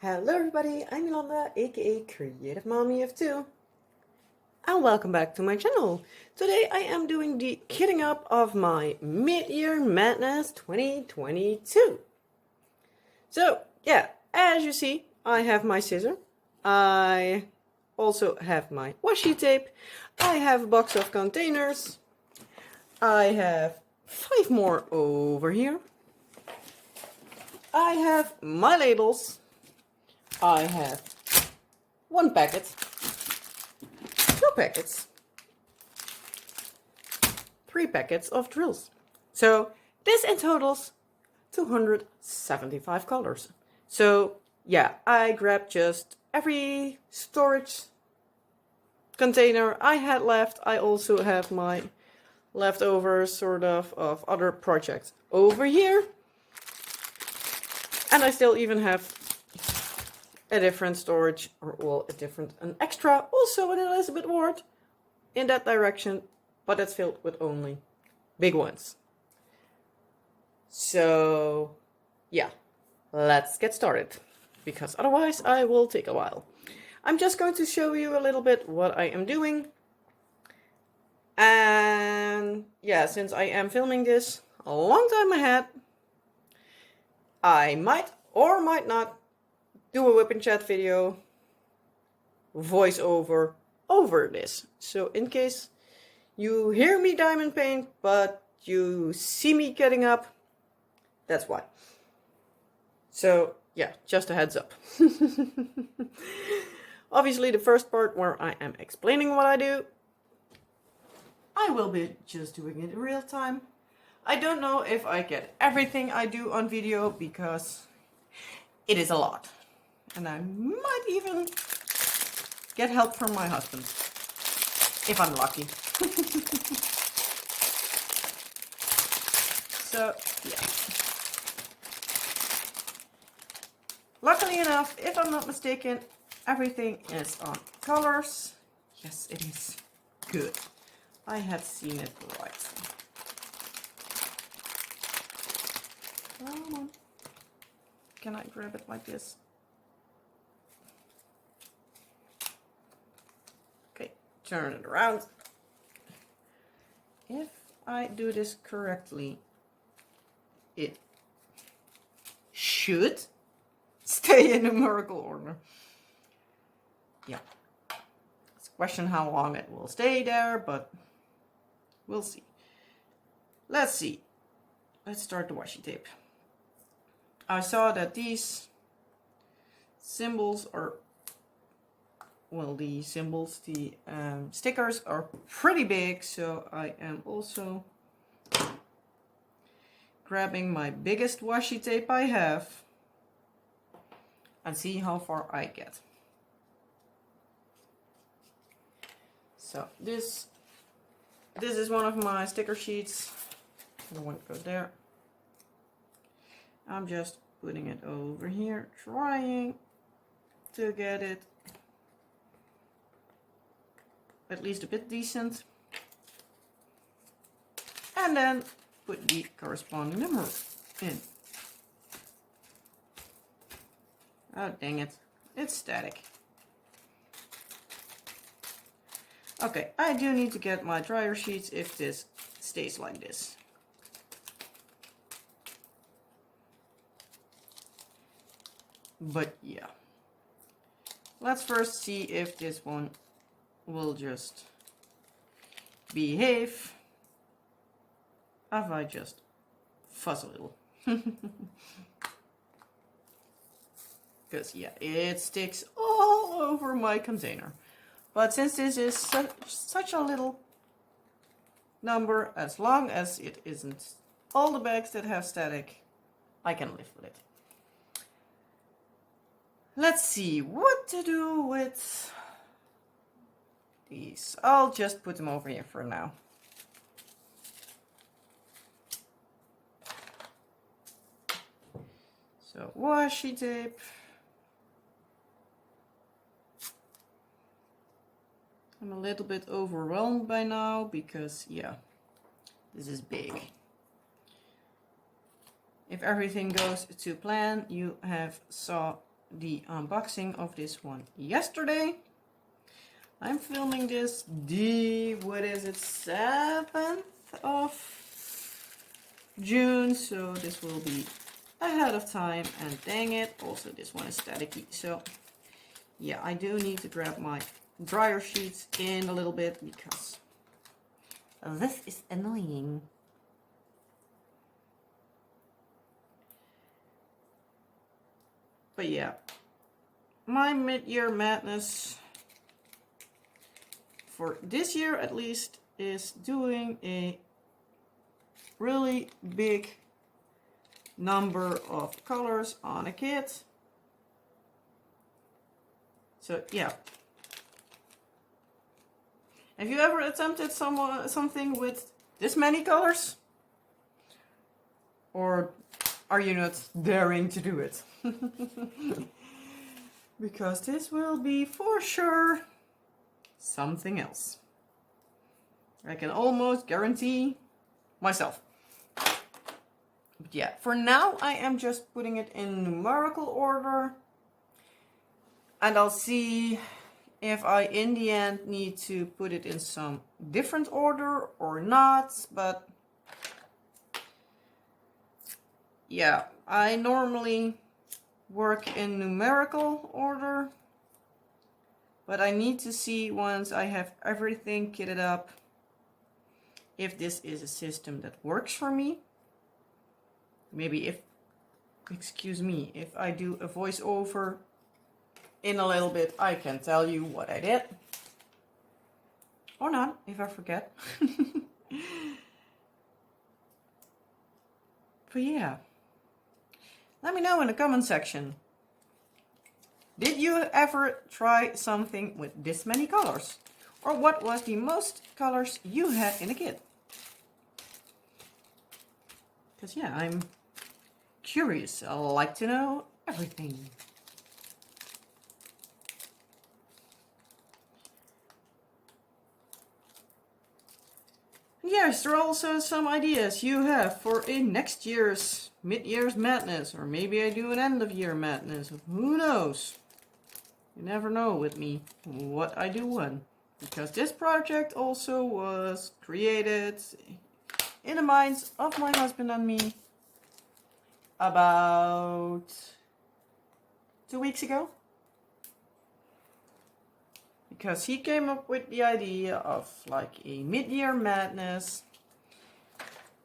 Hello everybody, I'm Yolanda, aka Creative Mommy of Two, and welcome back to my channel. Today I am doing the kitting up of my Mid-Year Madness 2022. So yeah, as you see, I have my scissor, I also have my washi tape, I have a box of containers, I have 5 more over here, I have my labels, I have 1 packet, 2 packets, 3 packets of drills. So this in totals 275 colors. So yeah, I grabbed just every storage container I had left. I also have my leftovers sort of other projects over here. And I still even have a different storage, or well, an extra, also a little bit word in that direction, but it's filled with only big ones. So yeah, let's get started, because otherwise I will take a while. I'm just going to show you a little bit what I am doing. And yeah, since I am filming this a long time ahead, I might or might not do a WIP and chat video voiceover over this. So in case you hear me diamond paint, but you see me getting up, that's why. So yeah, just a heads up. Obviously the first part where I am explaining what I do, I will be just doing it in real time. I don't know if I get everything I do on video because it is a lot. And I might even get help from my husband, if I'm lucky. So, yeah. Luckily enough, if I'm not mistaken, everything is on colors. Yes, it is. Good. I had seen it right. Come on. Can I grab it like this? Okay, turn it around. If I do this correctly, it should stay in numerical order. Yeah. It's a question how long it will stay there, but we'll see. Let's see. Let's start the washi tape. I saw that these symbols are, well, the stickers are pretty big, so I am also grabbing my biggest washi tape I have and see how far I get. So this is one of my sticker sheets. I won't go there. I'm just putting it over here, trying to get it at least a bit decent. And then put the corresponding number in. Oh, dang it. It's static. Okay, I do need to get my dryer sheets if this stays like this. But yeah. Let's first see if this one will just behave. If I just fuzz a little. Because yeah, it sticks all over my container. But since this is such a little number, as long as it isn't all the bags that have static, I can live with it. Let's see what to do with these. I'll just put them over here for now. So washi tape. I'm a little bit overwhelmed by now because, yeah, this is big. If everything goes to plan, you have saw the unboxing of this one yesterday. I'm filming this what is it, 7th of June, so this will be ahead of time, and dang it, also this one is staticky, so yeah, I do need to grab my dryer sheets in a little bit because this is annoying. But yeah, my mid-year madness for this year at least is doing a really big number of colors on a kit. So yeah, have you ever attempted something with this many colors? Or are you not daring to do it? Because this will be for sure something else. I can almost guarantee myself. But yeah, for now I am just putting it in numerical order. And I'll see if I in the end need to put it in some different order or not. But yeah, I normally work in numerical order. But I need to see once I have everything kitted up if this is a system that works for me. Maybe if I do a voiceover in a little bit, I can tell you what I did. Or not, if I forget. But yeah, let me know in the comment section. Did you ever try something with this many colors? Or what was the most colors you had in a kit? Because yeah, I'm curious. I like to know everything. Yes, there are also some ideas you have for a next year's mid-year's madness, or maybe I do an end-of-year madness. Who knows? You never know with me what I do when. Because this project also was created in the minds of my husband and me about 2 weeks ago. Because he came up with the idea of like a mid-year madness,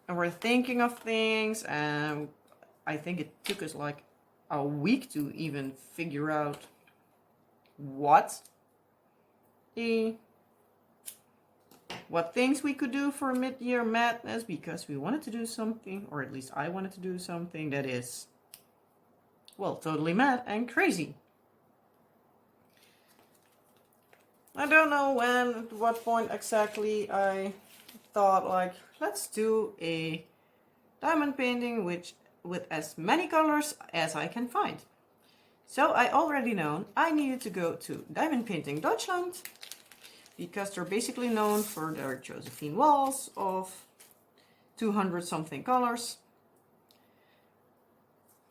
and we're thinking of things, and I think it took us like a week to even figure out what things we could do for mid-year madness, because we wanted to do something, or at least I wanted to do something that is, well, totally mad and crazy. I don't know when, at what point exactly I thought like, let's do a diamond painting with as many colors as I can find. So I already known I needed to go to Diamond Painting Deutschland, because they're basically known for their Josephine walls of 200 something colors.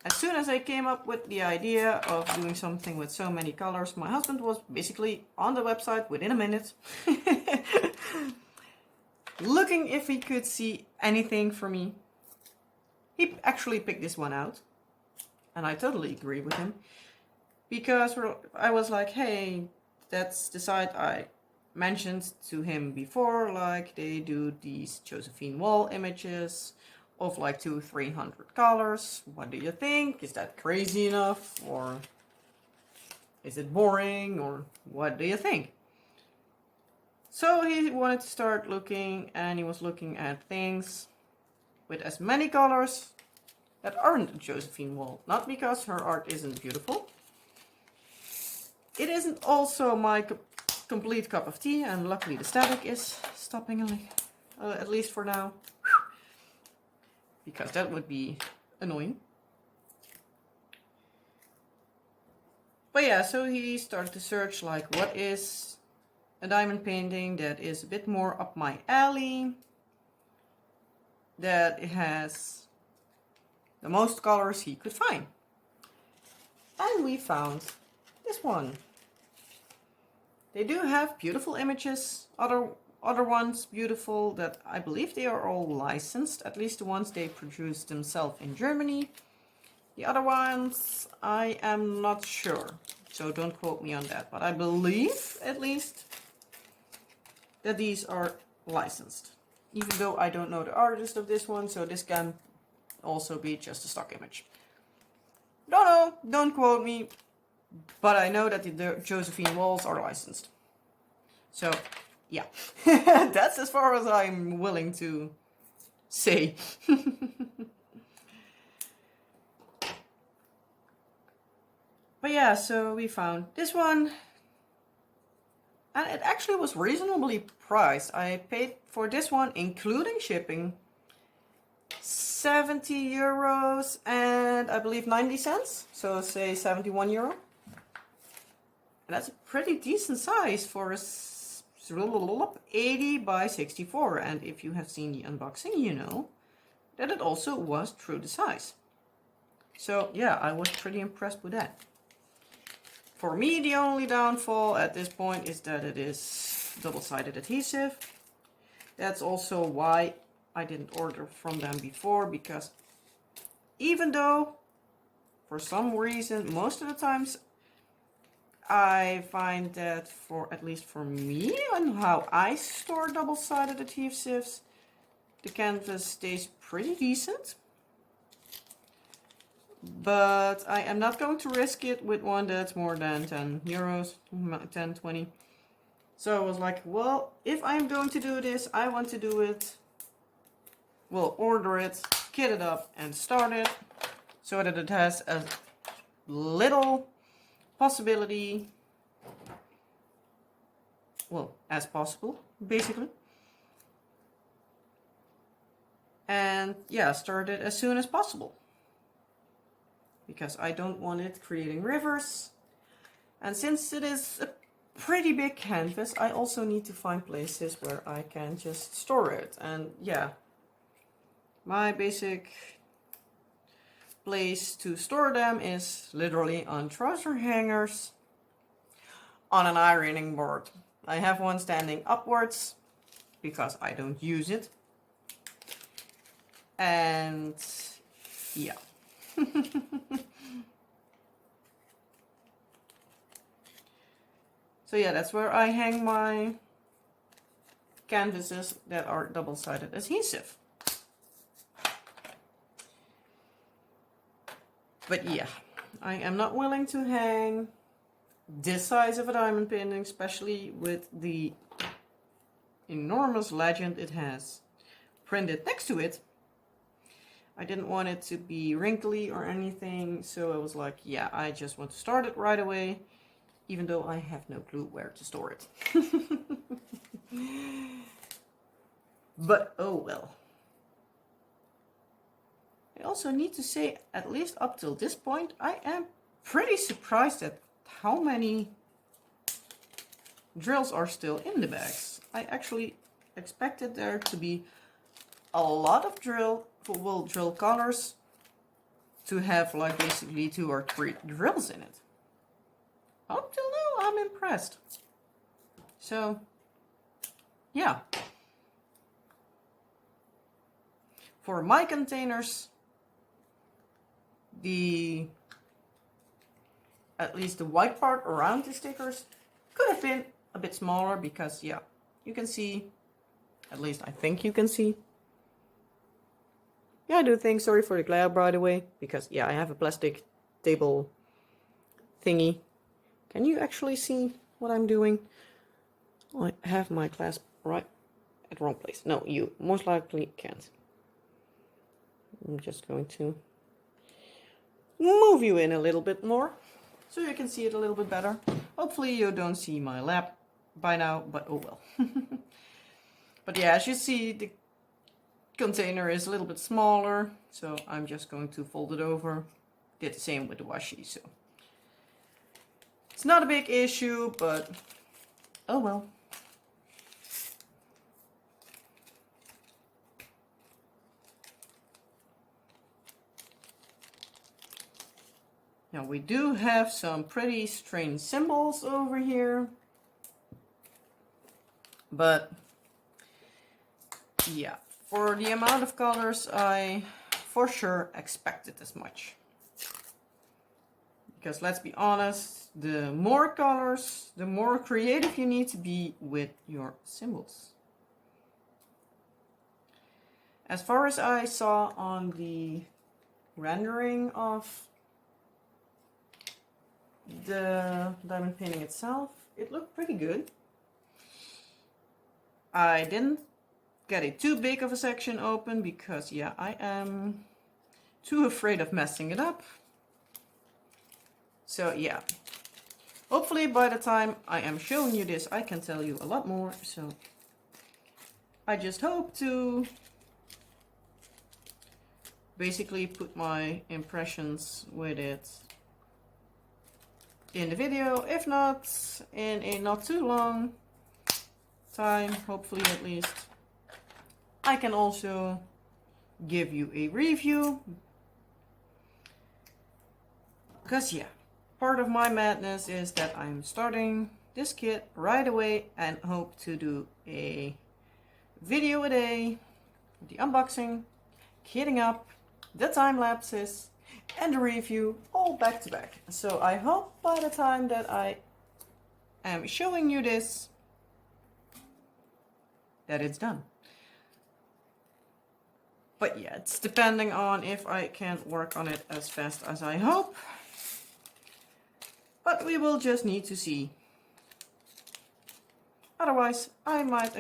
As soon as I came up with the idea of doing something with so many colors, my husband was basically on the website within a minute, looking if he could see anything for me. He actually picked this one out, and I totally agree with him, because I was like, hey, that's the site I mentioned to him before, like they do these Josephine wall images of like 200-300 colors. What do you think? Is that crazy enough, or is it boring, or what do you think? So he wanted to start looking, and he was looking at things with as many colors that aren't a Josephine wall. Not because her art isn't beautiful. It isn't also my complete cup of tea, and luckily the static is stopping at least for now. Because that would be annoying. But yeah, so he started to search like, what is a diamond painting that is a bit more up my alley, that it has the most colors he could find. And we found this one. They do have beautiful images, other ones beautiful that I believe they are all licensed, at least the ones they produced themselves in Germany. The other ones I am not sure, so don't quote me on that, but I believe at least that these are licensed, even though I don't know the artist of this one, so this can also be just a stock image. Don't know, don't quote me, but I know that the Josephine walls are licensed. So, yeah, that's as far as I'm willing to say. But yeah, so we found this one. And it actually was reasonably priced. I paid for this one, including shipping, 70 euros and I believe 90 cents. So say 71 euro. And that's a pretty decent size for a 80 by 64. And if you have seen the unboxing, you know that it also was true to size. So yeah, I was pretty impressed with that. For me, the only downfall at this point is that it is double-sided adhesive. That's also why I didn't order from them before, because even though for some reason most of the times I find that, for at least for me and how I store double-sided adhesives, the canvas stays pretty decent. But I am not going to risk it with one that's more than 10 euros, 10, 20. So I was like, well, if I'm going to do this, I want to do it, well, order it, kit it up, and start it, so that it has as little possibility, well, as possible, basically. And yeah, start it as soon as possible, because I don't want it creating rivers. And since it is a pretty big canvas, I also need to find places where I can just store it. And yeah, my basic place to store them is literally on trouser hangers on an ironing board. I have one standing upwards because I don't use it. And yeah. So yeah, that's where I hang my canvases that are double-sided adhesive. But yeah, I am not willing to hang this size of a diamond painting, especially with the enormous legend it has printed next to it. I didn't want it to be wrinkly or anything, so I was like, yeah, I just want to start it right away, even though I have no clue where to store it. But oh well. I also need to say, at least up till this point, I am pretty surprised at how many drills are still in the bags. I actually expected there to be a lot of drill collars to have like basically 2 or 3 drills in it. Up till now, I'm impressed. So, yeah. For my containers, at least the white part around the stickers could have been a bit smaller, because yeah, you can see, at least I think you can see. Yeah, I do think, sorry for the glare by the way, because yeah, I have a plastic table thingy. Can you actually see what I'm doing? I have my clasp right at the wrong place. No, you most likely can't. I'm just going to move you in a little bit more so you can see it a little bit better. Hopefully you don't see my lap by now, but oh well. But yeah, as you see, the container is a little bit smaller, so I'm just going to fold it over. Did the same with the washi, so it's not a big issue, but oh well. Now we do have some pretty strange symbols over here, but yeah, for the amount of colors, I for sure expected as much. Because let's be honest, the more colors, the more creative you need to be with your symbols. As far as I saw on the rendering of the diamond painting itself, it looked pretty good. I didn't get it too big of a section open because, yeah, I am too afraid of messing it up. So yeah, hopefully by the time I am showing you this, I can tell you a lot more. So I just hope to basically put my impressions with it in the video, if not in a not too long time, hopefully at least. I can also give you a review, because yeah, part of my madness is that I'm starting this kit right away and hope to do a video a day, the unboxing, kitting up, the time lapses, and the review all back to back. So I hope by the time that I am showing you this, that it's done. But yeah, it's depending on if I can work on it as fast as I hope. But we will just need to see. Otherwise, I might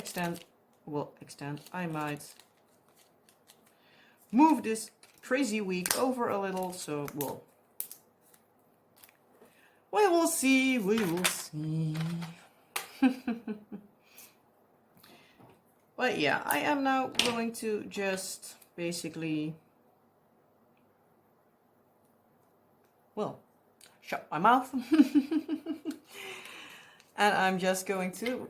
I might move this crazy week over a little, so we will see. But yeah, I am now going to just basically, well, shut my mouth. And I'm just going to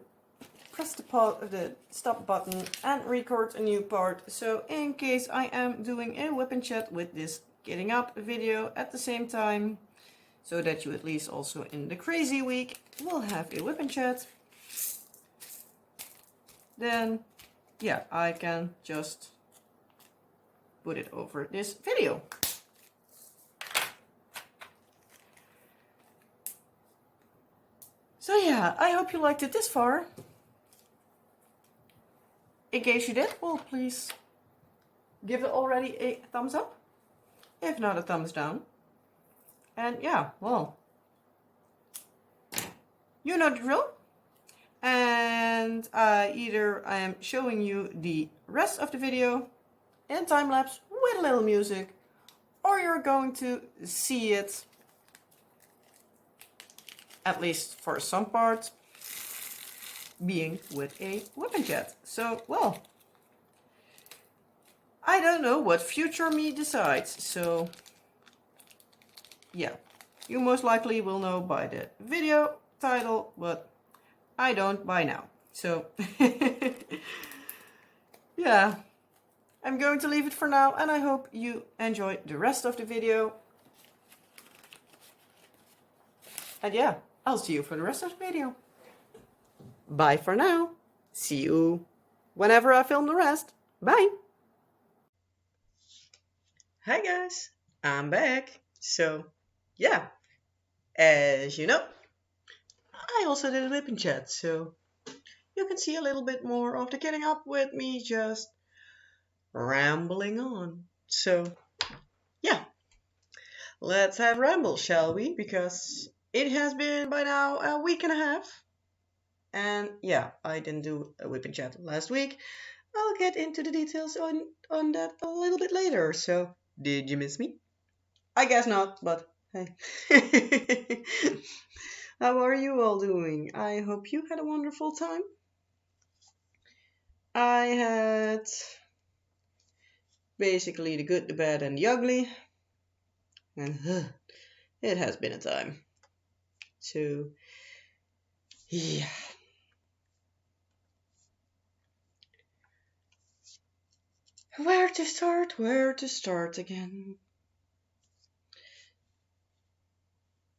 press the stop button and record a new part. So in case I am doing a WIP and chat with this getting up video at the same time, so that you at least also in the crazy week will have a WIP and chat, then yeah, I can just put it over this video. So yeah, I hope you liked it this far. In case you did, well, please give it already a thumbs up, if not a thumbs down. And yeah, well, you know the drill. And either I am showing you the rest of the video in time lapse with a little music, or you're going to see it, at least for some part, being with a WIP and chat. So, well, I don't know what future me decides. So, yeah, you most likely will know by the video title, but I don't by now. So, yeah, I'm going to leave it for now, and I hope you enjoy the rest of the video. And yeah, I'll see you for the rest of the video. Bye for now. See you whenever I film the rest. Bye. Hi guys, I'm back. So, yeah, as you know, I also did a WIP and chat, so you can see a little bit more of the getting up with me just rambling on. So, yeah, let's have ramble, shall we? Because it has been by now a week and a half. And yeah, I didn't do a WIP and chat last week. I'll get into the details on that a little bit later. So, did you miss me? I guess not, but hey. How are you all doing? I hope you had a wonderful time. I had basically the good, the bad, and the ugly. And it has been a time. So, yeah. Where to start again?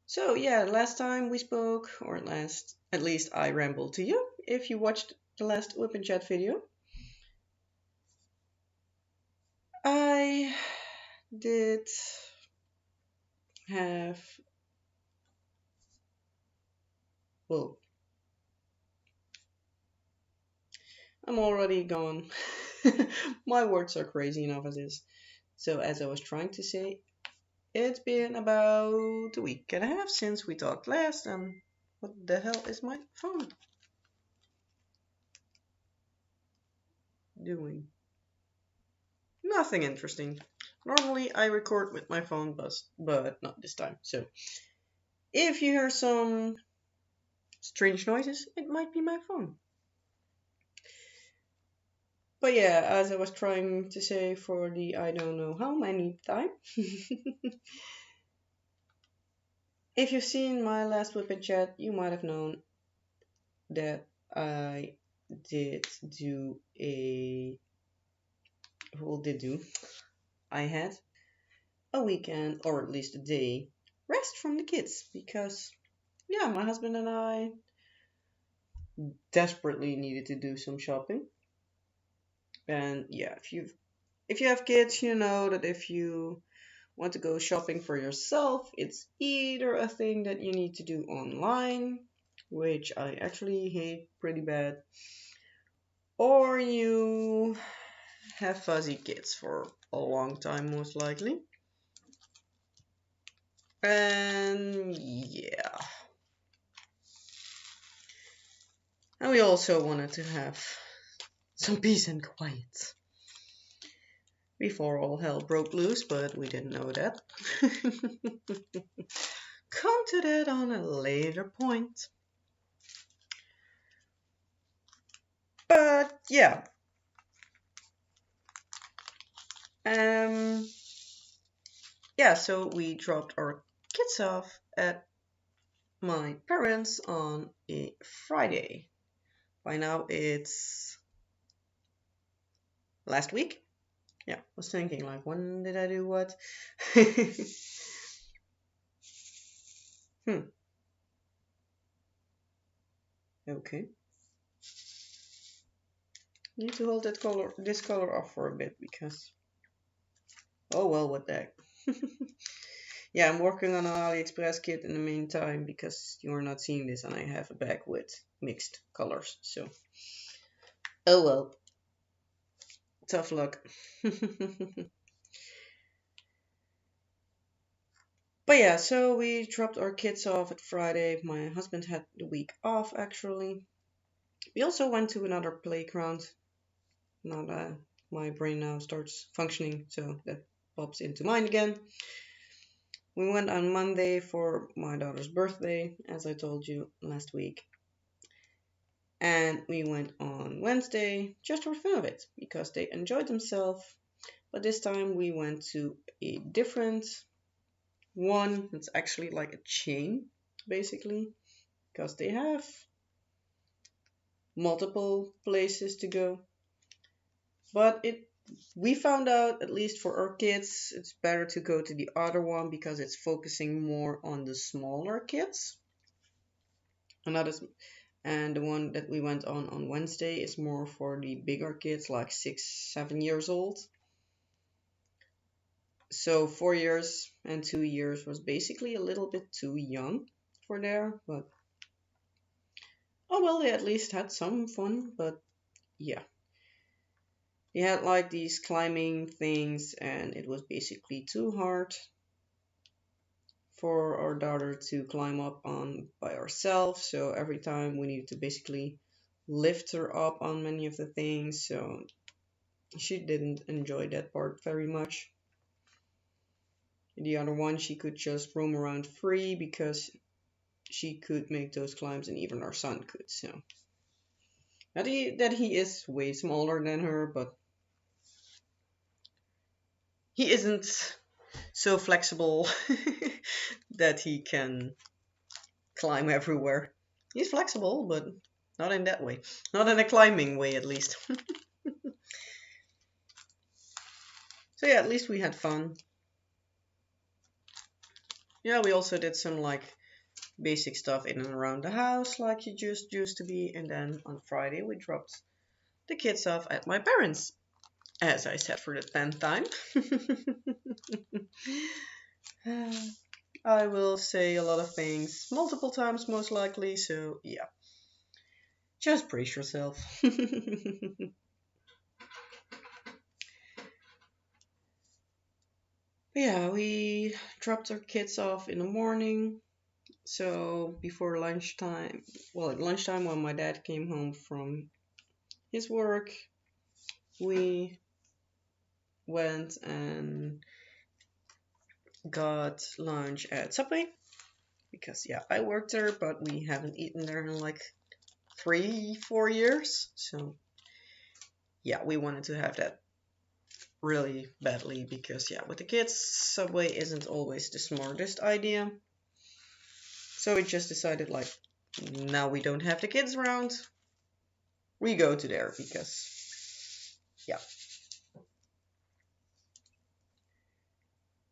So yeah, last time we spoke, or at least I rambled to you. If you watched the last WIP and chat video, I did have, well, I'm already gone. My words are crazy enough as is. So as I was trying to say, it's been about a week and a half since we talked last, and what the hell is my phone doing? Nothing interesting. Normally I record with my phone, but not this time. So if you hear some strange noises, it might be my phone. But yeah, as I was trying to say for the I don't know how many time. If you've seen my last whip and chat, you might have known that I did do a well did do. I had a weekend or at least a day rest from the kids because yeah, my husband and I desperately needed to do some shopping. And yeah, if you have kids, you know that if you want to go shopping for yourself, it's either a thing that you need to do online, which I actually hate pretty bad, or you have fuzzy kids for a long time, most likely. And yeah. And we also wanted to have some peace and quiet before all hell broke loose, but we didn't know that. Come to that on a later point. But yeah. Um yeah, so we dropped our kids off at my parents on a Friday. By now it's last week. Yeah, I was thinking like when did I do what? hmm. Okay. Need to hold this color off for a bit because oh well, what the heck. Yeah, I'm working on an AliExpress kit in the meantime because you're not seeing this and I have a bag with mixed colors. So, oh well, tough luck. But yeah, so we dropped our kids off at Friday. My husband had the week off actually. We also went to another playground. Now that my brain now starts functioning, so that pops into mind again. We went on Monday for my daughter's birthday, as I told you last week. And we went on Wednesday just for the fun of it, because they enjoyed themselves. But this time we went to a different one. It's actually like a chain, basically, because they have multiple places to go. But we found out, at least for our kids, it's better to go to the other one because it's focusing more on the smaller kids. And the one that we went on Wednesday is more for the bigger kids, like 6, 7 years old. So 4 years and 2 years was basically a little bit too young for there, but oh well, they at least had some fun. But yeah, they had like these climbing things, and it was basically too hard for our daughter to climb up on by herself. So every time we needed to basically lift her up on many of the things. So she didn't enjoy that part very much. The other one, she could just roam around free because she could make those climbs, and even our son could. So that he is way smaller than her, but he isn't so flexible that he can climb everywhere. He's flexible, but not in that way. Not in a climbing way, at least. So yeah, at least we had fun. Yeah, we also did some like basic stuff in and around the house, like you just used to be. And then on Friday, we dropped the kids off at my parents', as I said for the 10th time. I will say a lot of things multiple times, most likely. So, yeah, just brace yourself. Yeah, we dropped our kids off in the morning. So before lunchtime, well, at lunchtime when my dad came home from his work, we went and got lunch at Subway because, yeah, I worked there, but we haven't eaten there in like 3, 4 years. So, yeah, we wanted to have that really badly because, yeah, with the kids, Subway isn't always the smartest idea. So we just decided, like, now we don't have the kids around, we go to there because, yeah.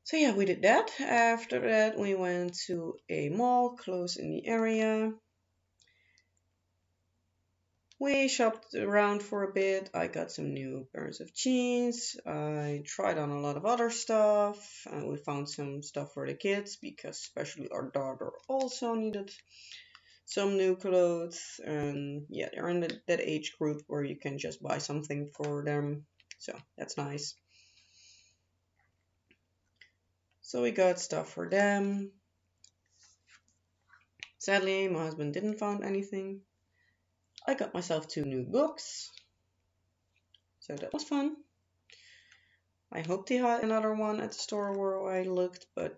So yeah, we did that. After that, we went to a mall close in the area. We shopped around for a bit. I got some new pairs of jeans. I tried on a lot of other stuff. We found some stuff for the kids because especially our daughter also needed some new clothes. And yeah, they're in that age group where you can just buy something for them. So that's nice. So we got stuff for them. Sadly, my husband didn't find anything. I got myself 2 new books, so that was fun. I hoped they had another one at the store where I looked, but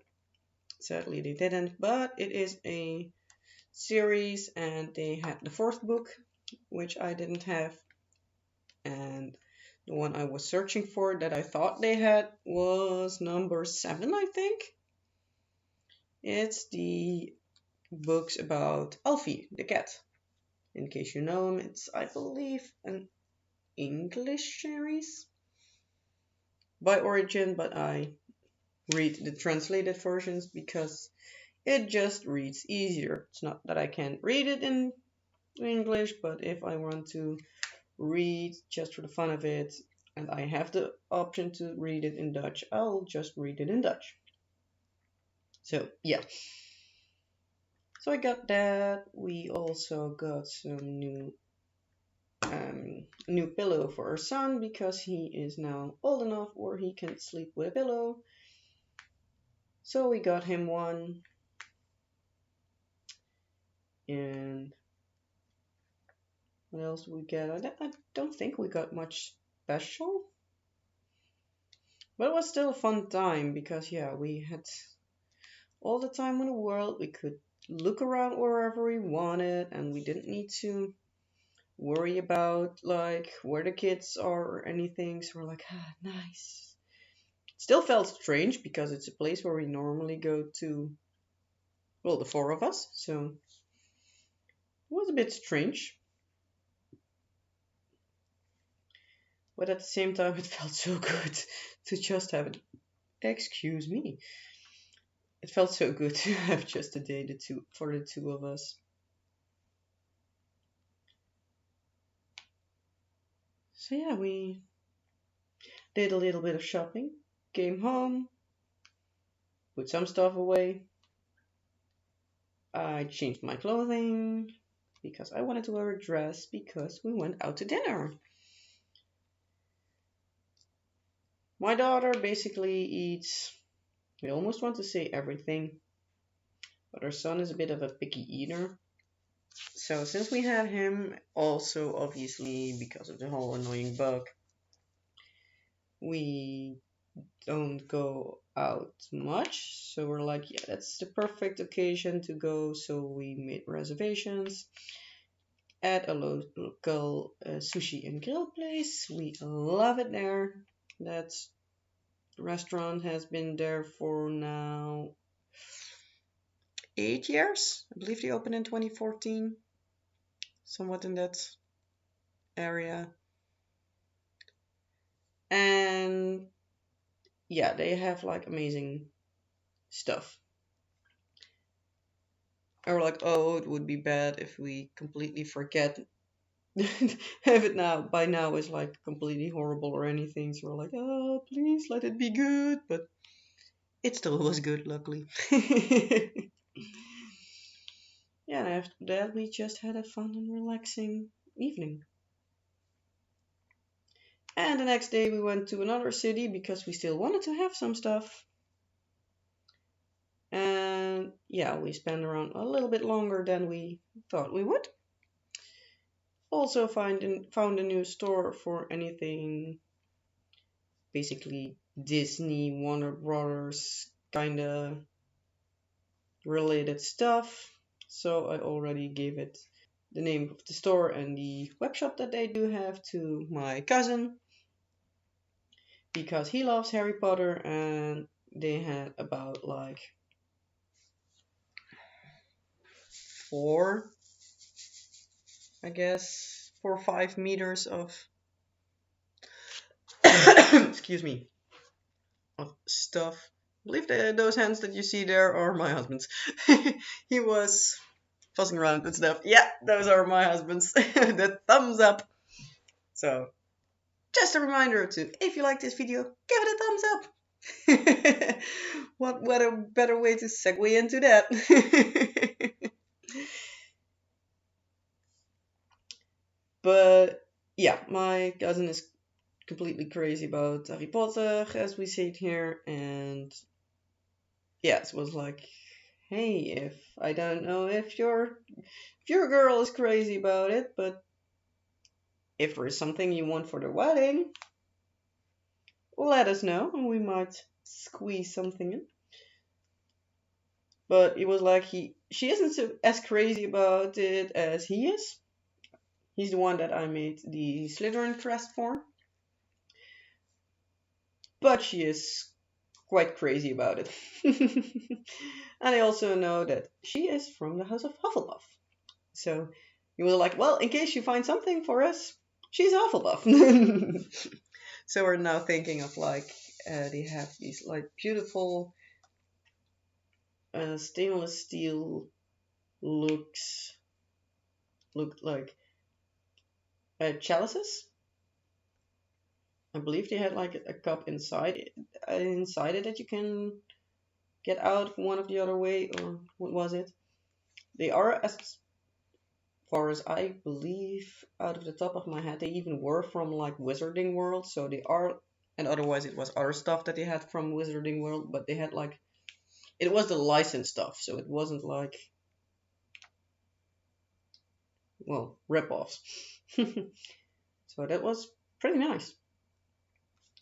sadly they didn't. But it is a series, and they had the fourth book, which I didn't have. And the one I was searching for that I thought they had was number 7, I think. It's the books about Alfie, the cat. In case you know him, it's, I believe, an English series by origin, but I read the translated versions because it just reads easier. It's not that I can't read it in English, but if I want to read just for the fun of it and I have the option to read it in Dutch, I'll just read it in Dutch. So, yeah. So I got that. We also got some new pillow for our son because he is now old enough where he can sleep with a pillow. So we got him one, and what else we get? I don't think we got much special, but it was still a fun time because, yeah, we had all the time in the world. We could look around wherever we wanted, and we didn't need to worry about like where the kids are or anything. So we're like, ah, nice. Still felt strange because it's a place where we normally go to, well, the 4 of us. So it was a bit strange, but at the same time, it felt so good to just have it. Excuse me. It felt so good to have just a day for the 2 of us. So yeah, we did a little bit of shopping, came home, put some stuff away. I changed my clothing because I wanted to wear a dress because we went out to dinner. My daughter basically eats, I almost want to say everything, but her son is a bit of a picky eater. So since we had him, also obviously because of the whole annoying bug, we don't go out much. So we're like, yeah, that's the perfect occasion to go. So we made reservations at a local sushi and grill place. We love it there. That restaurant has been there for now 8 years. I believe they opened in 2014, somewhat in that area. And yeah, they have like amazing stuff. And we're like, oh, it would be bad if we completely forget. Have it now by now is like completely horrible or anything. So we're like, oh, please let it be good. But it still was good, luckily. Yeah, and after that, we just had a fun and relaxing evening. And the next day, we went to another city because we still wanted to have some stuff. And yeah, we spent around a little bit longer than we thought we would. Also, found a new store for anything basically Disney, Warner Brothers kind of related stuff. So I already gave it the name of the store and the web shop that they do have to my cousin because he loves Harry Potter, and they had about like four, I guess, 4 or 5 meters of excuse me, of stuff. I believe those hands that you see there are my husband's. He was fussing around with stuff. Yeah, those are my husband's. The thumbs up. So, just a reminder to, if you like this video, give it a thumbs up. What a better way to segue into that. But yeah, my cousin is completely crazy about Harry Potter, as we say it here, and yes, was like, hey, if I don't know if your girl is crazy about it, but if there is something you want for the wedding, let us know and we might squeeze something in. But it was like she isn't as crazy about it as he is. He's the one that I made the Slytherin crest for, but she is quite crazy about it. And I also know that she is from the House of Hufflepuff. So he was like, well, in case you find something for us, she's Hufflepuff. So we're now thinking of like, they have these like beautiful stainless steel look like chalices. I believe they had like a cup inside it that you can get out one of the other way, or what was it? They are, as far as I believe, out of the top of my head, they even were from like Wizarding World, so they are. And otherwise, it was other stuff that they had from Wizarding World, but they had like it was the licensed stuff, so it wasn't like, well, rip-offs. So that was pretty nice.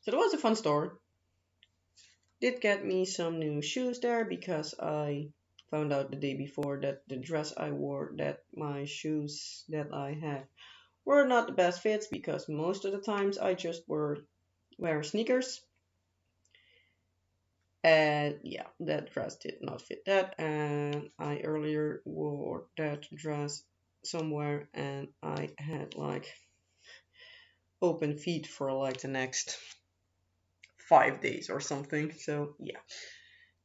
So that was a fun store. Did get me some new shoes there because I found out the day before that the dress I wore, that my shoes that I have were not the best fits because most of the times I just wear sneakers. And yeah, that dress did not fit that. And I earlier wore that dress somewhere and I had like open feet for like the next 5 days or something. So yeah,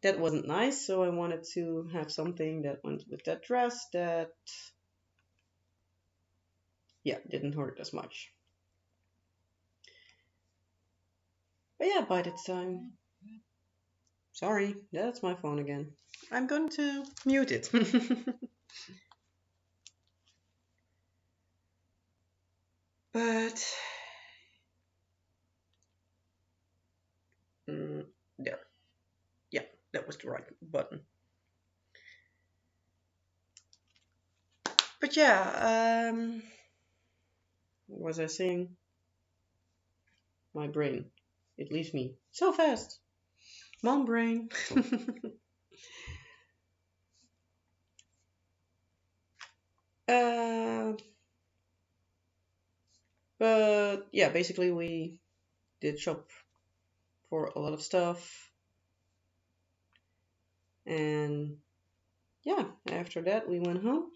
that wasn't nice. So I wanted to have something that went with that dress that, yeah, didn't hurt as much. But yeah, by the time, sorry, that's my phone again. I'm going to mute it. But there, yeah, that was the right button. But yeah, what was I saying? My brain, it leaves me so fast. Mom brain. uh, but yeah, basically we did shop for a lot of stuff, and yeah, after that we went home,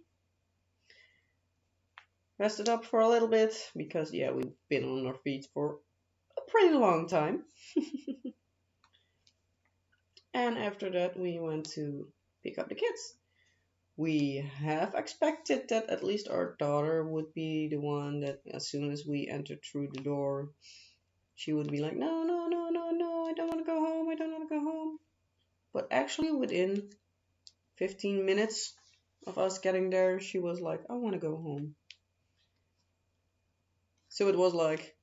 rested up for a little bit because yeah, we've been on our feet for a pretty long time. And after that we went to pick up the kids. We have expected that at least our daughter would be the one that as soon as we entered through the door, she would be like, no, no, no, no, no, I don't want to go home, I don't want to go home. But actually, within 15 minutes of us getting there, she was like, I want to go home. So it was like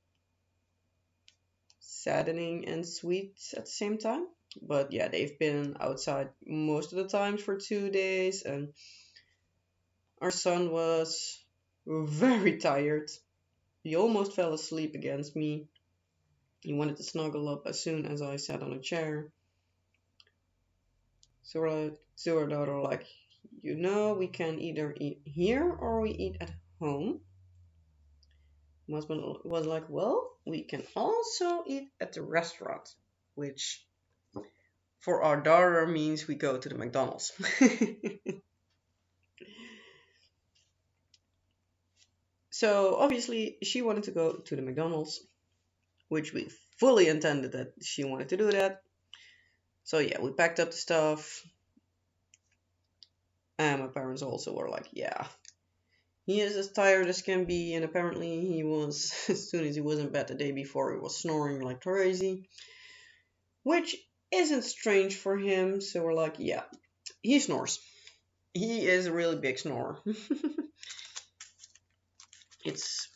saddening and sweet at the same time. But yeah, they've been outside most of the times for 2 days, and our son was very tired. He almost fell asleep against me. He wanted to snuggle up as soon as I sat on a chair. So our daughter like, we can either eat here or we eat at home. My husband was like, well, we can also eat at the restaurant, which for our daughter means we go to the McDonald's. So obviously she wanted to go to the McDonald's, which we fully intended that she wanted to do that. So yeah, we packed up the stuff. And my parents also were like, yeah, he is as tired as can be. And apparently he was, as soon as he was in bed the day before, he was snoring like crazy, which isn't strange for him. So we're like, yeah, he snores. He is a really big snorer. It's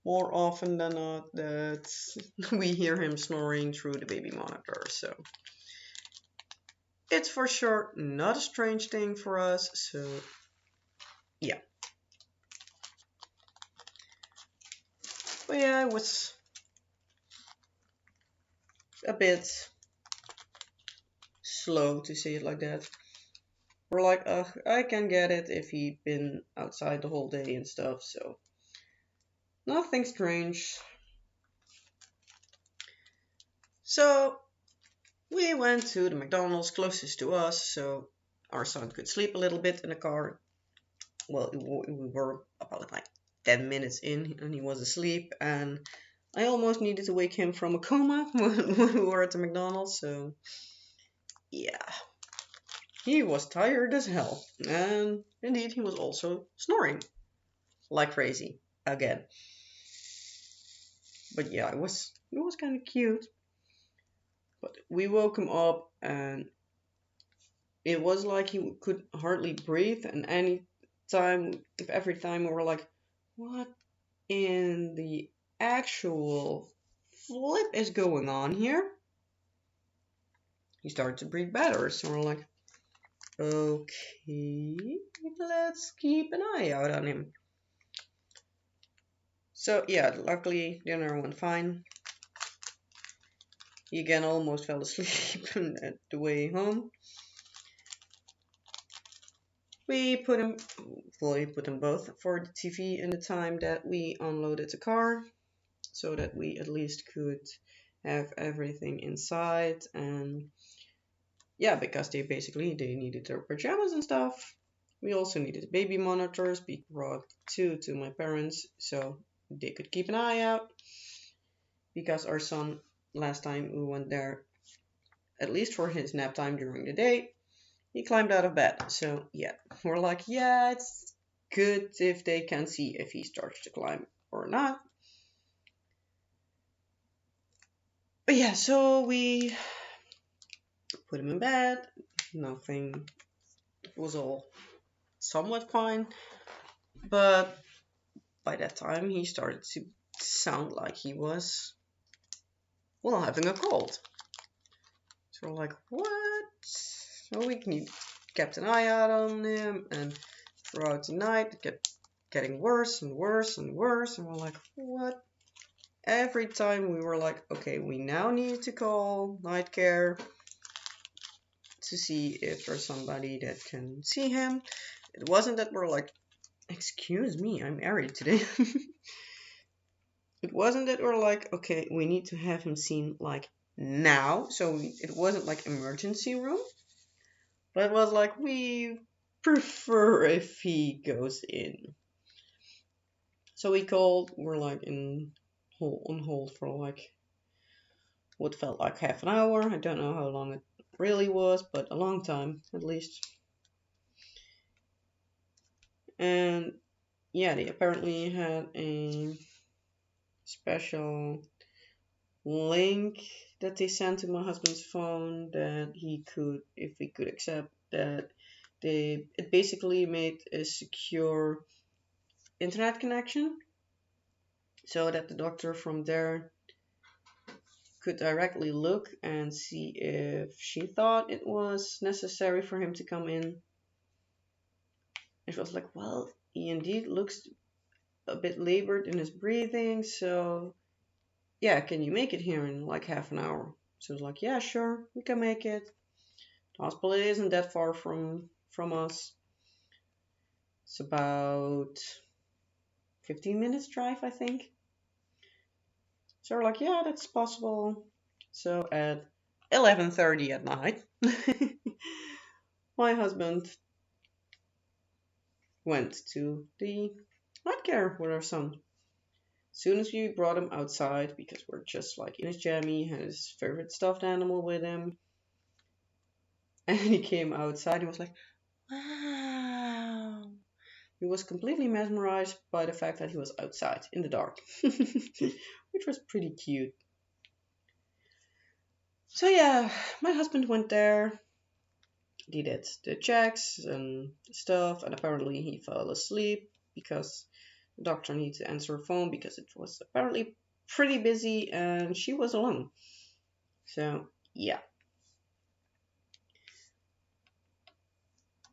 more often than not that we hear him snoring through the baby monitor. So it's for sure not a strange thing for us. So yeah. But yeah, it was a bit slow to say it like that. We're like, ugh, I can get it if he'd been outside the whole day and stuff, so nothing strange. So we went to the McDonald's closest to us, so our son could sleep a little bit in the car. Well, we were about like 10 minutes in and he was asleep, and I almost needed to wake him from a coma when we were at the McDonald's, so yeah. He was tired as hell, and indeed he was also snoring like crazy again. But yeah, it was kind of cute. But we woke him up, and it was like he could hardly breathe. And every time we were like, "What in the actual flip is going on here?" He started to breathe better. So we're like, "Okay, let's keep an eye out on him." So yeah, luckily dinner went fine. He again almost fell asleep at the way home. We put him both for the TV in the time that we unloaded the car, so that we at least could have everything inside. And yeah, because they needed their pajamas and stuff. We also needed baby monitors. We brought two to my parents so they could keep an eye out, because our son, last time we went there, at least for his nap time during the day, he climbed out of bed. So yeah, we're like, yeah, it's good if they can see if he starts to climb or not. But yeah, so we put him in bed. Nothing, it was all somewhat fine. But by that time, he started to sound like he was, well, having a cold. So we're like, what? So we kept an eye out on him, and throughout the night, it kept getting worse and worse and worse. And we're like, what? Every time we were like, okay, we now need to call night care to see if there's somebody that can see him. It wasn't that we're like, excuse me, I'm married today. It wasn't that we're like, okay, we need to have him seen like now. So it wasn't like emergency room, but it was like, we prefer if he goes in. So we called, we're like on hold for like what felt like half an hour. I don't know how long it really was, but a long time at least. And yeah, they apparently had a special link that they sent to my husband's phone that he could, if he could accept that, it basically made a secure internet connection so that the doctor from there could directly look and see if she thought it was necessary for him to come in. And she was like, well, he indeed looks a bit labored in his breathing, so yeah, can you make it here in like half an hour? So I was like, yeah, sure, we can make it. The hospital isn't that far from us. It's about 15 minutes drive, I think. So we're like, yeah, that's possible. So at 11:30 at night, my husband went to the night care with our son. As soon as we brought him outside, because we're just like in his jammy, he had his favorite stuffed animal with him, and he came outside, he was like, wow. He was completely mesmerized by the fact that he was outside in the dark, which was pretty cute. So yeah, my husband went there, he did the checks and stuff, and apparently he fell asleep because the doctor needed to answer her phone because it was apparently pretty busy and she was alone. So yeah.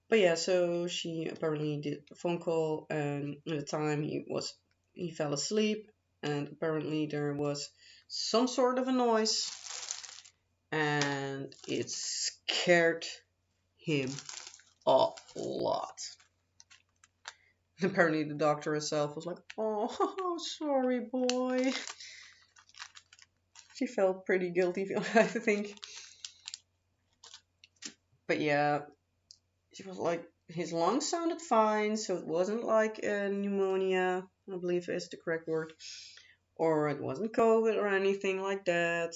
But yeah, so she apparently did a phone call, and at the time he fell asleep, and apparently there was some sort of a noise, and it scared him a lot. Apparently the doctor herself was like, oh, sorry boy. She felt pretty guilty, I think. But yeah, she was like, his lungs sounded fine, so it wasn't like a pneumonia, I believe is the correct word, or it wasn't COVID or anything like that.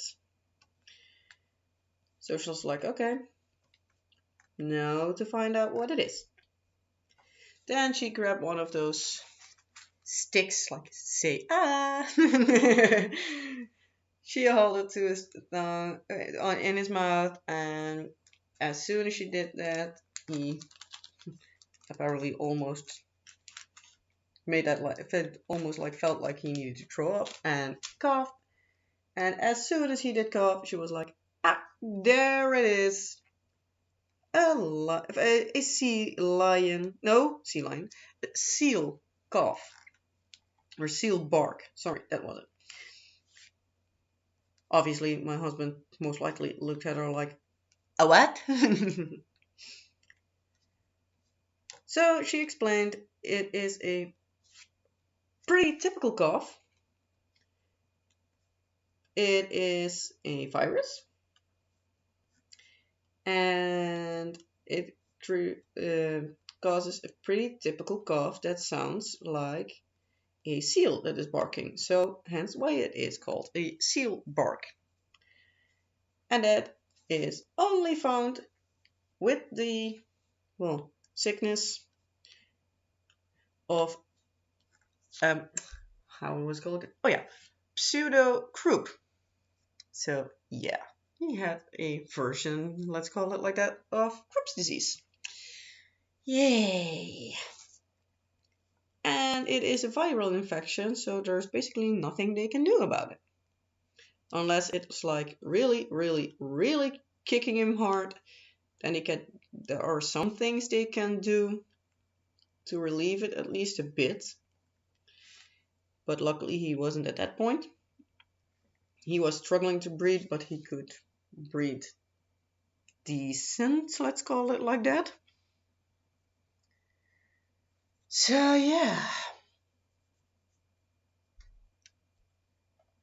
So she was like, okay, now to find out what it is. Then she grabbed one of those sticks, like say, ah. She held it to his in his mouth, and as soon as she did that, he apparently almost made that like almost like felt like he needed to throw up and cough. And as soon as he did cough, she was like, ah, there it is. A sea lion, no, sea lion, a seal cough, or seal bark. Sorry, that was it. Obviously, my husband most likely looked at her like, a what? So she explained it is a pretty typical cough. It is a virus, and it causes a pretty typical cough that sounds like a seal that is barking. So hence why it is called a seal bark. And that is only found with the, well, sickness of, how was it called? Oh yeah, pseudo croup. So yeah, he had a version, let's call it like that, of Croup's disease. Yay! And it is a viral infection, so there's basically nothing they can do about it. Unless it's like really, really, really kicking him hard, then there are some things they can do to relieve it at least a bit. But luckily he wasn't at that point. He was struggling to breathe, but he could breathe decent, let's call it like that. So yeah,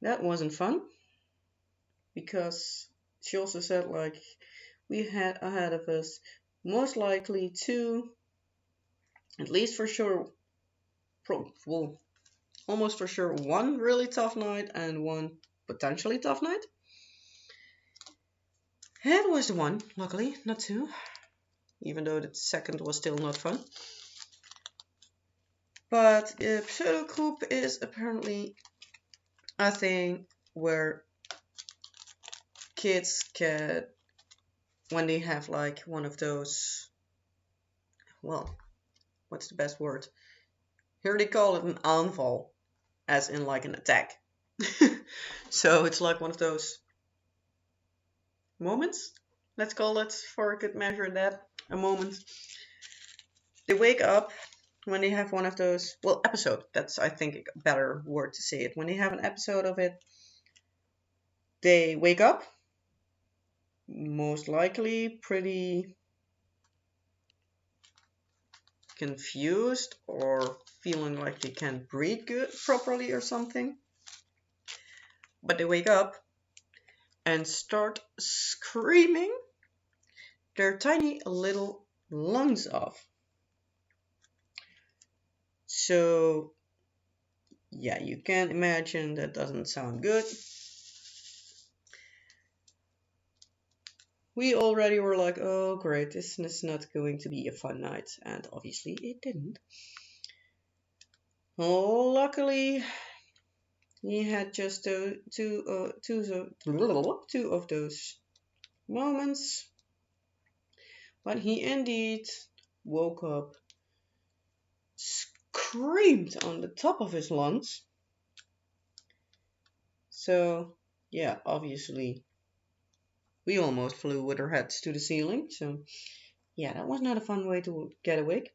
that wasn't fun, because she also said like we had ahead of us most likely two, at least for sure, well, almost for sure one really tough night and one potentially tough night. It was the one, luckily, not two, even though the second was still not fun. But pseudo group is apparently a thing where kids get, when they have like one of those, well, what's the best word? Here they call it an aanval, as in like an attack. So it's like one of those moments, let's call it for a good measure that, a moment. They wake up when they have one of those, well, episode, that's I think a better word to say it. When they have an episode of it, they wake up, most likely pretty confused or feeling like they can't breathe good properly or something. But they wake up and start screaming their tiny little lungs off. So yeah, you can imagine that doesn't sound good. We already were like, oh great, this is not going to be a fun night, and obviously it didn't. Luckily, he had just two of those moments, but he indeed woke up, screamed on the top of his lungs. So yeah, obviously we almost flew with our heads to the ceiling. So yeah, that was not a fun way to get awake.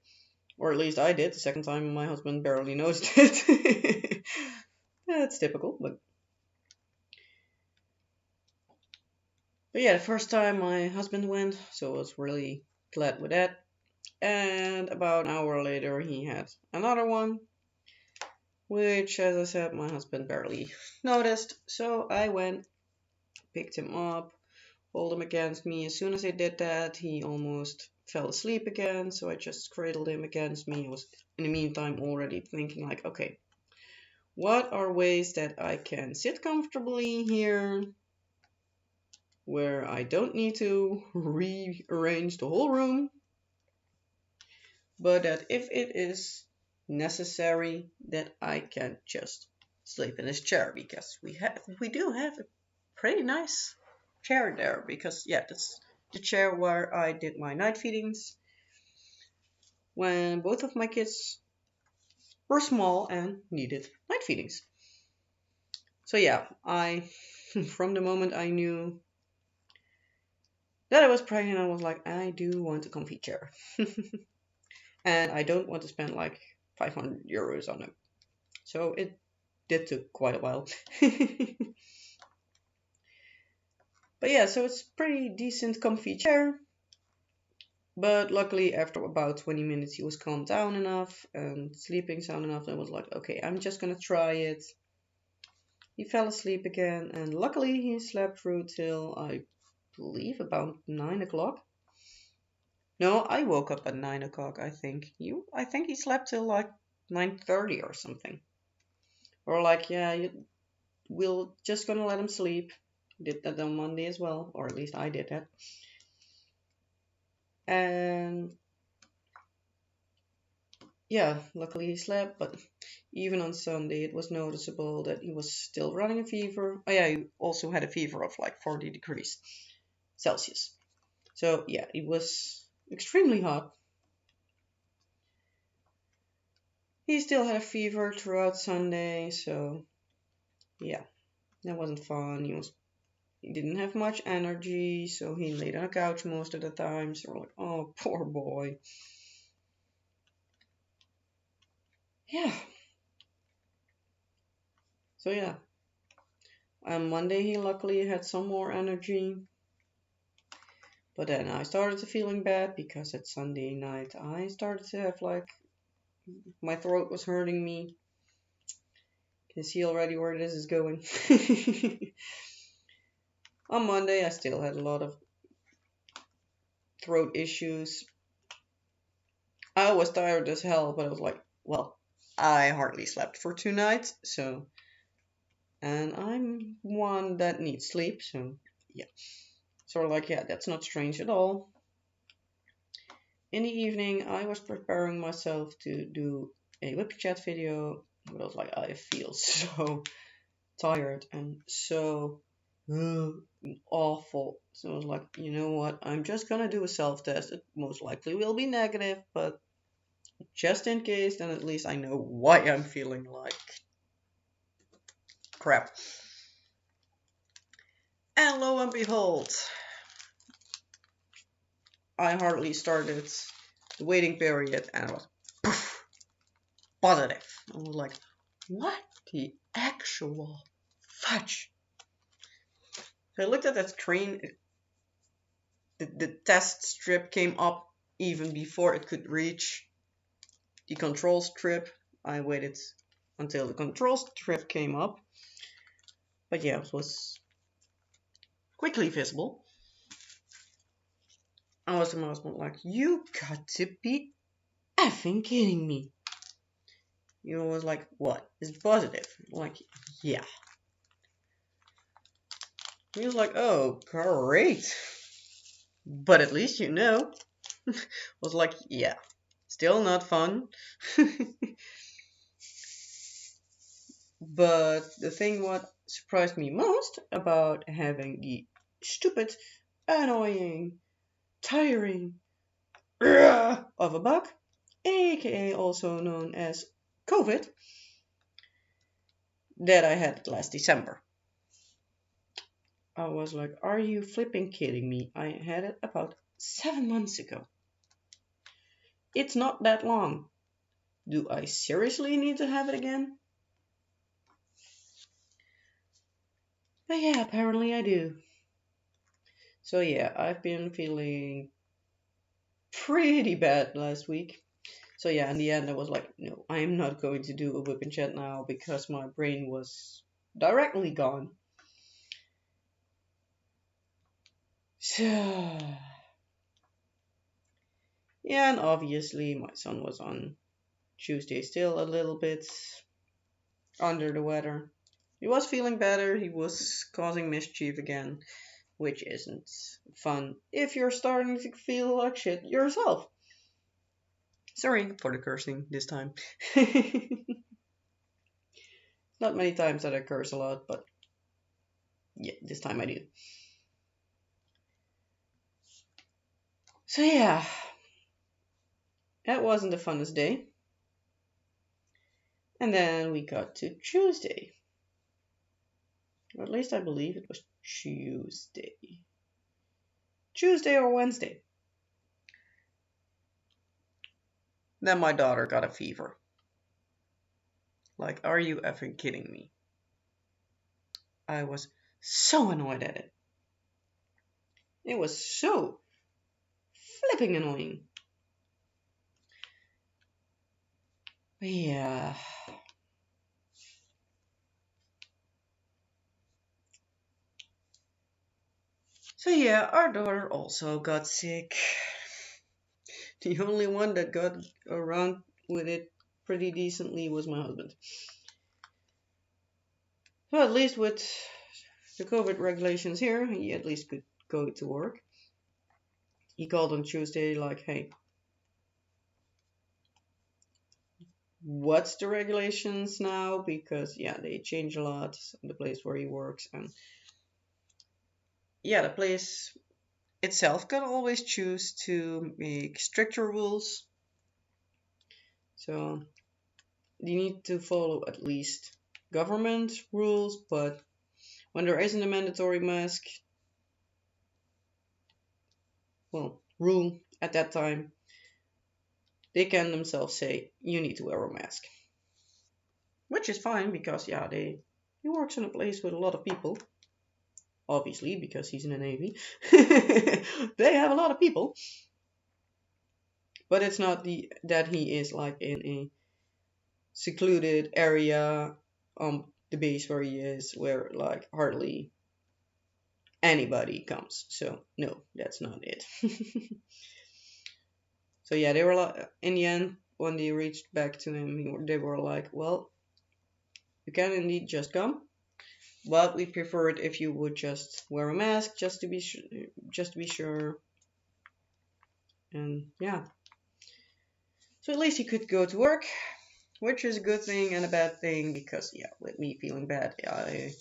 Or at least I did. The second time my husband barely noticed it. That's typical, but yeah, the first time my husband went, so I was really glad with that. And about an hour later he had another one, which, as I said, my husband barely noticed. So I went, picked him up, hold him against me. As soon as I did that, he almost fell asleep again, so I just cradled him against me. I was, in the meantime, already thinking like, okay, what are ways that I can sit comfortably here, where I don't need to rearrange the whole room, but that if it is necessary, that I can just sleep in this chair, because we do have a pretty nice chair there, because yeah, that's the chair where I did my night feedings when both of my kids were small and needed night feedings. So yeah, I from the moment I knew that I was pregnant, I was like, I do want a comfy chair. And I don't want to spend like 500 euros on it. So it did took quite a while. But yeah, so it's pretty decent comfy chair. But luckily after about 20 minutes he was calmed down enough and sleeping sound enough that I was like, okay, I'm just gonna try it. He fell asleep again, and luckily he slept through till I believe about 9 o'clock. No, I woke up at 9 o'clock, I think. I think he slept till like 9:30 or something. Or like, yeah, we're just gonna let him sleep. Did that on Monday as well, or at least I did that. And yeah, luckily he slept, but even on Sunday it was noticeable that he was still running a fever. Oh yeah, he also had a fever of like 40 degrees Celsius. So yeah, it was extremely hot. He still had a fever throughout Sunday, so yeah, that wasn't fun. He didn't have much energy, so he laid on the couch most of the time. So we're like, oh, poor boy. Yeah. So yeah. On Monday he luckily had some more energy. But then I started to feeling bad because at Sunday night I started to have like, my throat was hurting me. Can see already where this is going. On Monday I still had a lot of throat issues. I was tired as hell, but I was like, well, I hardly slept for 2 nights, so, and I'm one that needs sleep, so yeah. So like, yeah, that's not strange at all. In the evening, I was preparing myself to do a WIP chat video. But I was like, I feel so tired and so awful. So I was like, you know what? I'm just gonna do a self-test. It most likely will be negative, but just in case, then at least I know why I'm feeling like crap. And lo and behold, I hardly started the waiting period and I was poof, positive. I was like, what the actual fudge? So I looked at that screen. The test strip came up even before it could reach the control strip. I waited until the control strip came up. But yeah, it was quickly visible. I was the most like, you got to be effing kidding me. You was like, what? Is it positive? I'm like, yeah. He was like, oh, great. But at least you know. I was like, yeah. Still not fun. But the thing what surprised me most about having the stupid, annoying, tiring of a bug, aka also known as COVID, that I had last December. I was like, are you flipping kidding me? I had it about 7 months ago. It's not that long. Do I seriously need to have it again? But yeah, apparently I do. So yeah, I've been feeling pretty bad last week. So yeah, in the end I was like, no, I am not going to do a whip and chat now because my brain was directly gone. So yeah, and obviously my son was on Tuesday still a little bit under the weather. He was feeling better, he was causing mischief again, which isn't fun if you're starting to feel like shit yourself. Sorry for the cursing this time. Not many times that I curse a lot, but yeah, this time I do. So yeah, that wasn't the funnest day. And then we got to Tuesday. Or at least I believe it was Tuesday. Tuesday or Wednesday. Then my daughter got a fever. Like, are you effing kidding me? I was so annoyed at it. It was so flipping annoying. But yeah. So yeah, our daughter also got sick. The only one that got around with it pretty decently was my husband. Well, at least with the COVID regulations here, he at least could go to work. He called on Tuesday like, hey, what's the regulations now? Because yeah, they change a lot in the place where he works, and yeah, the place itself can always choose to make stricter rules. So you need to follow at least government rules, but when there isn't a mandatory mask, well, rule at that time, they can themselves say you need to wear a mask, which is fine because yeah, he works in a place with a lot of people, obviously because he's in the Navy. They have a lot of people, but it's not that he is like in a secluded area on the base where he is, where like hardly anybody comes. So no, that's not it. So yeah, they were like, in the end, when they reached back to him, they were like, well, you can indeed just come, but we prefer it if you would just wear a mask just to be sure. And yeah, so at least he could go to work. which is a good thing and a bad thing because, yeah, with me feeling bad, I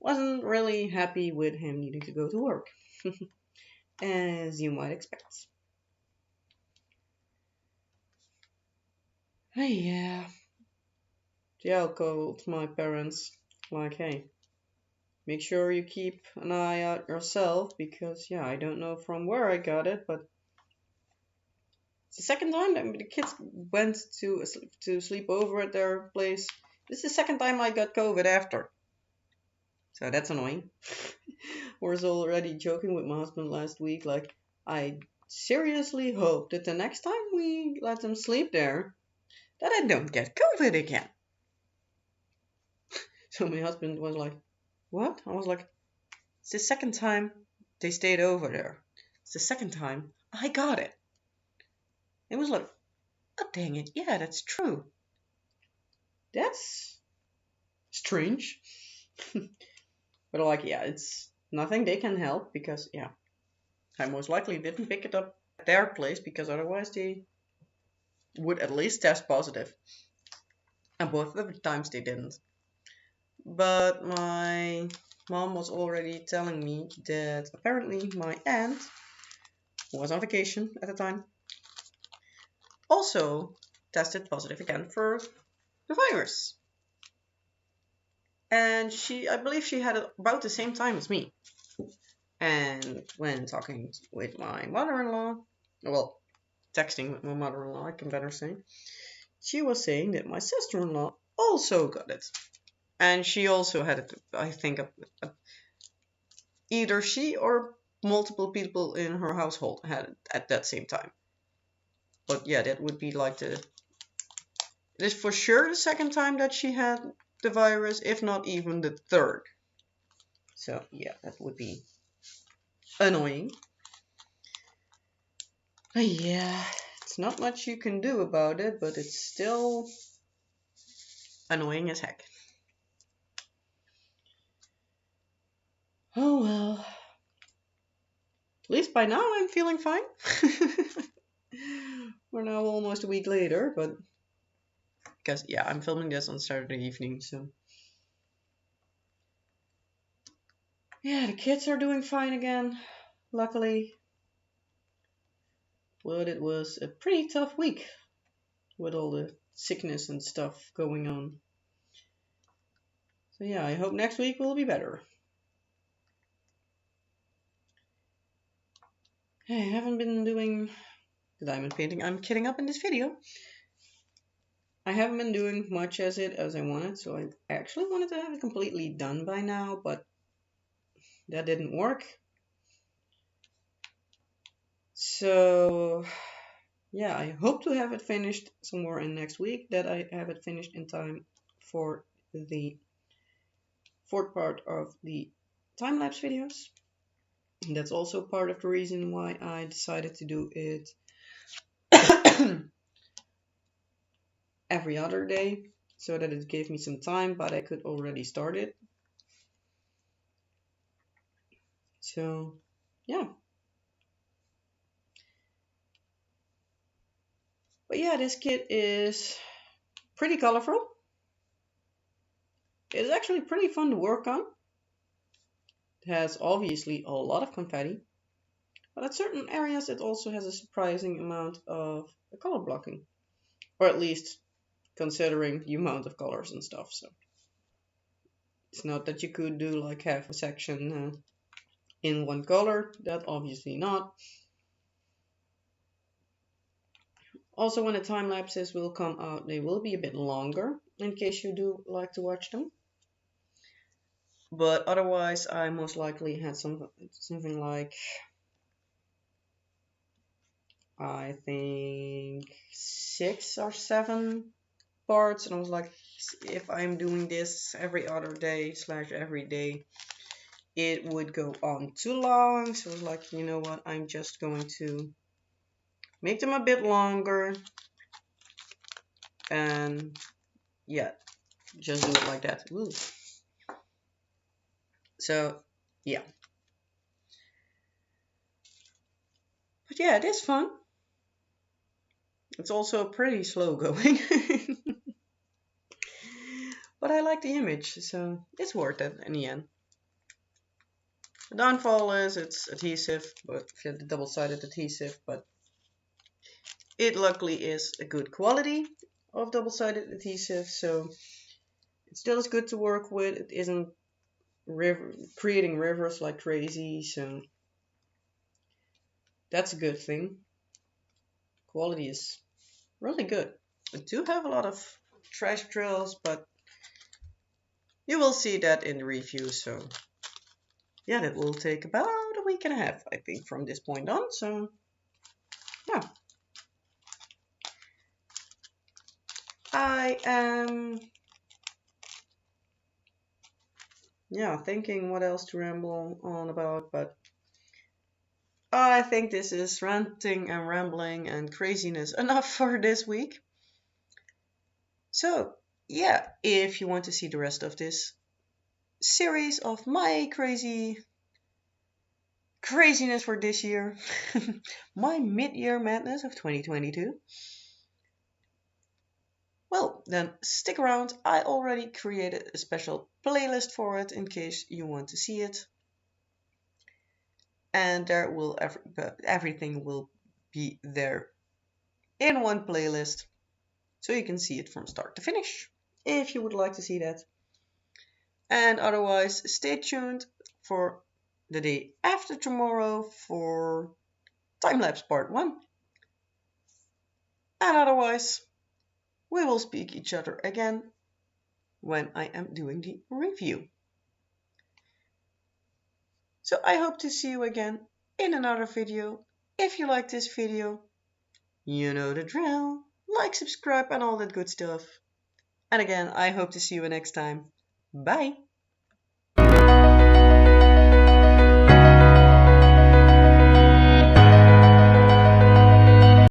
wasn't really happy with him needing to go to work, as you might expect. Hey, yeah. Yeah, I called my parents, like, hey, make sure you keep an eye out yourself because, yeah, I don't know from where I got it, but it's the second time that the kids went to sleep over at their place. This is the second time I got COVID after. So that's annoying. I was already joking with my husband last week, like, I seriously hope that the next time we let them sleep there, that I don't get COVID again. So my husband was like, what? I was like, it's the second time they stayed over there. It's the second time I got it. It was like, oh dang it, yeah, that's true. That's strange. But like, yeah, it's nothing they can help because, yeah, I most likely didn't pick it up at their place because otherwise they would at least test positive. And both of the times they didn't. But my mom was already telling me that apparently my aunt, who was on vacation at the time, also tested positive again for the virus. And I believe she had it about the same time as me. And when talking with my mother-in-law, well, texting with my mother-in-law, I can better say, she was saying that my sister-in-law also got it. And she also had it, I think, either she or multiple people in her household had it at that same time. But yeah, that would be like it is for sure the second time that she had the virus, if not even the third. So yeah, that would be annoying. Yeah, it's not much you can do about it, but it's still annoying as heck. Oh well. At least by now I'm feeling fine. We're now almost a week later, but because yeah, I'm filming this on Saturday evening, so yeah, the kids are doing fine again, luckily. But it was a pretty tough week with all the sickness and stuff going on. So yeah, I hope next week will be better. I haven't been doing the diamond painting I'm kitting up in this video. I haven't been doing much as I wanted, so I actually wanted to have it completely done by now, but that didn't work. So yeah, I hope to have it finished somewhere in next week, that I have it finished in time for the fourth part of the time-lapse videos. And that's also part of the reason why I decided to do it every other day, so that it gave me some time, but I could already start it. So yeah. But yeah, this kit is pretty colorful. It's actually pretty fun to work on. It has obviously a lot of confetti, but at certain areas it also has a surprising amount of color blocking. Or at least considering the amount of colors and stuff. So it's not that you could do like half a section in one color. That obviously not. Also, when the time lapses will come out, they will be a bit longer in case you do like to watch them. But otherwise, I most likely had something like, I think 6 or 7 parts, and I was like, if I'm doing this every other day / every day, it would go on too long. So I was like, you know what, I'm just going to make them a bit longer, and yeah, just do it like that. Ooh. So yeah, but yeah, it is fun. It's also pretty slow going. I like the image, so it's worth it in the end. The downfall is it's adhesive, but if you have the double-sided adhesive, but it luckily is a good quality of double-sided adhesive, so it still is good to work with. It isn't creating rivers like crazy, so that's a good thing. Quality is really good. I do have a lot of trash drills, but you will see that in the review, so yeah, that will take about a week and a half, I think, from this point on, so yeah. I am thinking what else to ramble on about, but I think this is ranting and rambling and craziness enough for this week. So, yeah, if you want to see the rest of this series of my craziness for this year, my mid-year madness of 2022, well, then stick around. I already created a special playlist for it in case you want to see it. And there will everything will be there in one playlist, so you can see it from start to finish if you would like to see that. And otherwise, stay tuned for the day after tomorrow for time-lapse part 1. And otherwise, we will speak each other again when I am doing the review. So I hope to see you again in another video. If you like this video, you know the drill. Like, subscribe and all that good stuff. And again, I hope to see you next time. Bye!